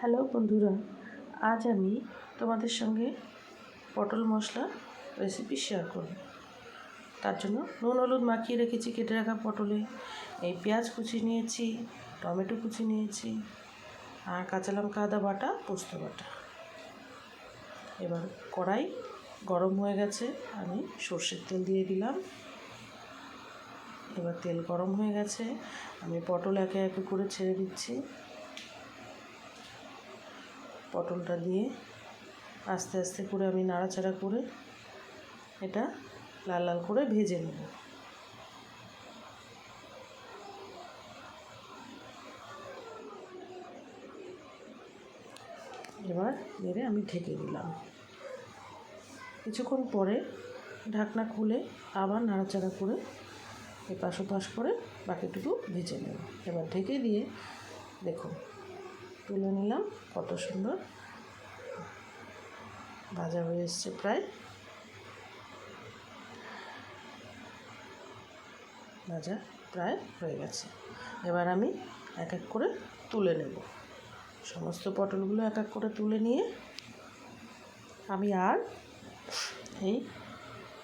Hello বন্ধুরা, আজ আমি তোমাদের সঙ্গে পটল মশলা রেসিপি শেয়ার করব। তার জন্য নুন হলুদ মাখিয়ে রেখেছি কেটে রাখা পটলে, এই পেঁয়াজ কুচি নিয়েছি, টমেটো কুচি নিয়েছি, আর কাঁচা লঙ্কা আদা বাটা, পোস্ত বাটা। এবার কড়াই গরম হয়ে গেছে, আমি সর্ষের তেল দিয়ে দিলাম। এবার তেল গরম হয়ে গেছে, আমি পটল একে একে করে ছেড়ে দিচ্ছি। পটলটা দিয়ে আস্তে আস্তে করে আমি নাড়াচাড়া করে এটা লাল লাল করে ভেজে নেব। এবার নেড়ে আমি ঢেকে দিলাম। কিছুক্ষণ পরে ঢাকনা খুলে আবার নাড়াচাড়া করে এপাশ ওপাশ করে বাকিটুকু ভেজে নেব। এবার ঢেকে দিয়ে দেখুন তুলে নিলাম, কত সুন্দর ভাজা হয়ে এসছে, প্রায় ভাজা প্রায় হয়ে গেছে। এবার আমি এক এক করে তুলে নেব। সমস্ত পটলগুলো এক এক করে তুলে নিয়ে আমি আর এই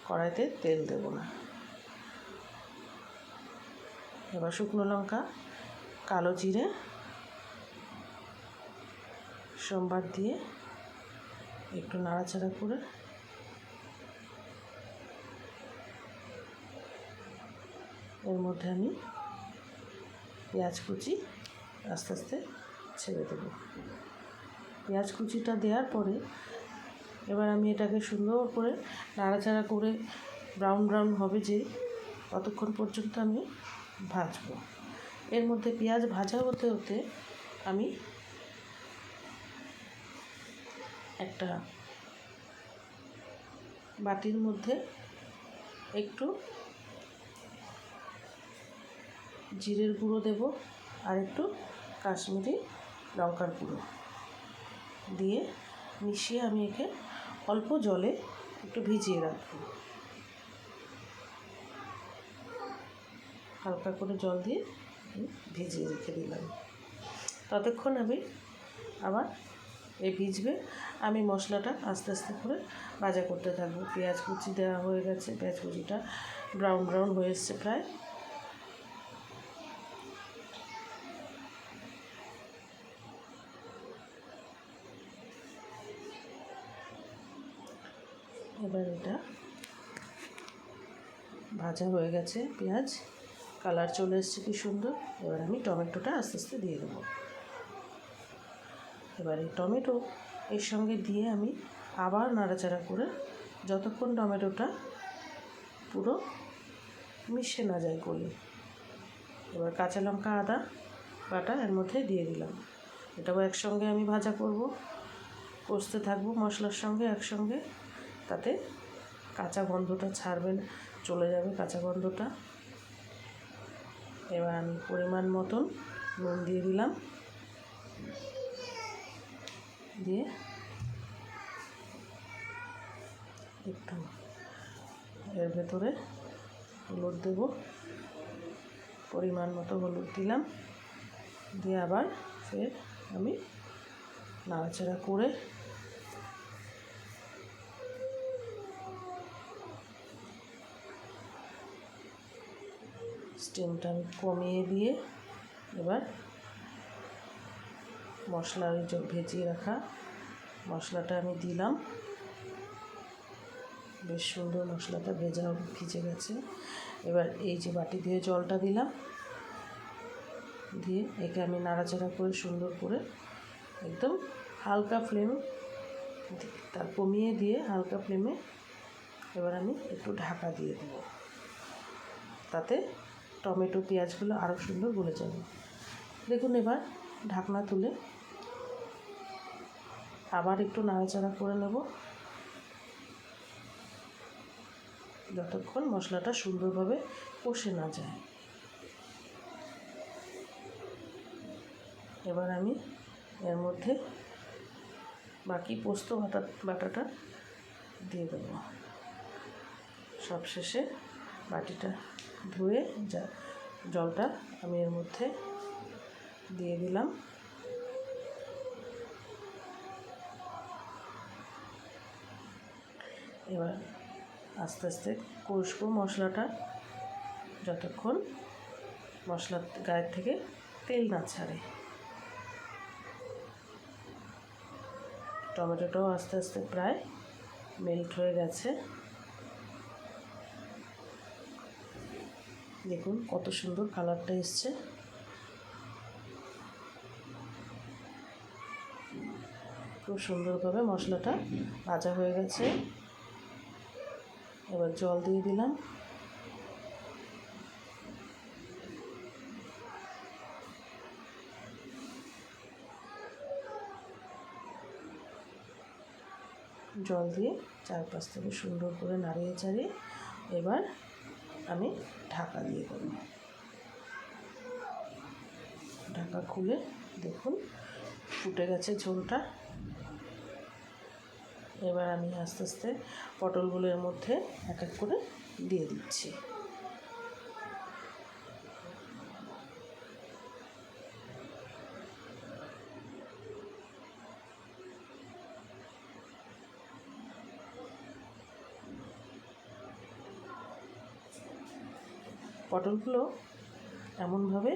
কড়াইতে তেল দেব না। এবার শুকনো লঙ্কা, কালো জিরে সোমবার দিয়ে একটু নাড়াচাড়া করে এর মধ্যে আমি পেঁয়াজ কুচি আস্তে আস্তে ছেড়ে দেব। পেঁয়াজ কুচিটা দেওয়ার পরে এবার আমি এটাকে সুন্দর করে নাড়াচাড়া করে ব্রাউন ব্রাউন হবে যে ততক্ষণ পর্যন্ত আমি ভাজবো। এর মধ্যে পেঁয়াজ ভাজা হতে হতে আমি একটা বাটির মধ্যে একটু জিরের গুঁড়ো দেব আর একটু কাশ্মীরি লঙ্কার গুঁড়ো দিয়ে মিশিয়ে আমি একে অল্প জলে একটু ভিজিয়ে রাখব। হালকা করে জল দিয়ে ভিজিয়ে রেখে দিলাম। ততক্ষণ আমি আবার ভিজবে, আমি মশলাটা আস্তে আস্তে করে ভাজা করতে থাকবো। পেঁয়াজ কুচি দেওয়া হয়ে গেছে, পেঁয়াজ কুচিটা ব্রাউন ব্রাউন হয়ে এসছে প্রায়। এবার এটা ভাজা হয়ে গেছে, পেঁয়াজ কালার চলে এসছে কি সুন্দর। এবার আমি টমেটোটা আস্তে আস্তে দিয়ে দেবো। এবার এই টমেটো এর সঙ্গে দিয়ে আমি আবার নাড়াচাড়া করে যতক্ষণ টমেটোটা পুরো মিশে না যায় গলে। এবার কাঁচা লঙ্কা আদা বাটা এর মধ্যে দিয়ে দিলাম। এটাও একসঙ্গে আমি ভাজা করব, কষতে থাকবো মশলার সঙ্গে একসঙ্গে, তাতে কাঁচা গন্ধটা ছাড়বে, চলে যাবে কাঁচা গন্ধটা। এবার আমি পরিমাণ মতন নুন দিয়ে দিলাম, দিয়ে একটু এর ভেতরে হলুদ দেব, পরিমাণ মতো হলুদ দিলাম, দিয়ে আবার ফের আমি নাড়াচাড়া করে স্টিমটা আমি কমিয়ে দিয়ে এবার মশলা ওই যে ভেজিয়ে রাখা মশলাটা আমি দিলাম। বেশ সুন্দর মশলাটা ভিজে গেছে। এবার এই যে বাটি দিয়ে জলটা দিলাম, দিয়ে একে আমি নাড়াচাড়া করে সুন্দর করে একদম হালকা ফ্লেম তার কমিয়ে দিয়ে হালকা ফ্লেমে এবার আমি একটু ঢাকা দিয়ে দেব, তাতে টমেটো পেঁয়াজগুলো আরও সুন্দর গলে যাবে। দেখুন এবার ঢাকনা তুলে আবার একটু নাড়াচাড়া করে নেব যতক্ষণ মশলাটা সুন্দরভাবে কষে না যায়। এবার আমি এর মধ্যে বাকি পোস্ত বাটাটা দিয়ে দেবো। সবশেষে বাটিটা ধুয়ে জলটা আমি এর মধ্যে দিয়ে দিলাম। এবার আস্তে আস্তে কষবো মশলাটা যতক্ষণ মশলার গায়ের থেকে তেল না ছাড়ে। টমেটোটাও আস্তে আস্তে প্রায় মেল্ট হয়ে গেছে। দেখুন কত সুন্দর কালারটা এসছে। খুব সুন্দরভাবে মশলাটা ভাজা হয়ে গেছে। এবার জল দিয়ে দিলাম। জল দিয়ে চারপাশ থেকে সুন্দর করে নাড়িয়ে চাড়িয়ে এবার আমি ঢাকা দিয়ে দেবো। ঢাকা খুলে দেখুন ফুটে গেছে ঝোলটা। এবার আমি আস্তে আস্তে পটলগুলো এর মধ্যে এক এক করে দিয়ে দিচ্ছি। পটলগুলো এমনভাবে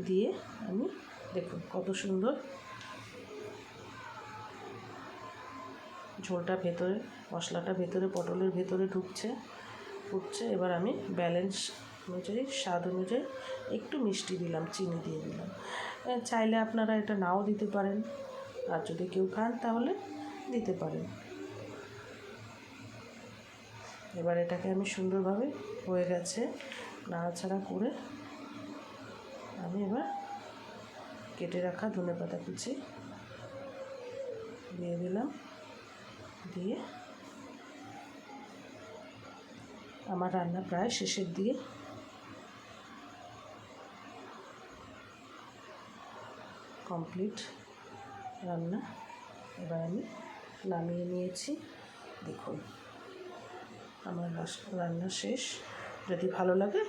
দিয়ে আমি দেখুন কত সুন্দর ঝোলটা ভেতরে, মশলাটা ভেতরে পটলের ভেতরে ফুটছে। এবার আমি ব্যালেন্স অনুযায়ী, স্বাদ অনুযায়ী একটু মিষ্টি দিলাম, চিনি দিয়ে দিলাম। চাইলে আপনারা এটা নাও দিতে পারেন, আর যদি কেউ খান তাহলে দিতে পারেন। এবার এটাকে আমি সুন্দরভাবে হয়ে গেছে নাড়াচাড়া করে আমি এবার কেটে রাখা ধনেপাতা কুচি দিয়ে দিলাম। দিয়ে আমার রান্না প্রায় শেষের দিকে। কমপ্লিট রান্না। এবার আমি নামিয়ে নিয়েছি। দেখুন আমার রান্না শেষ। যদি ভালো লাগে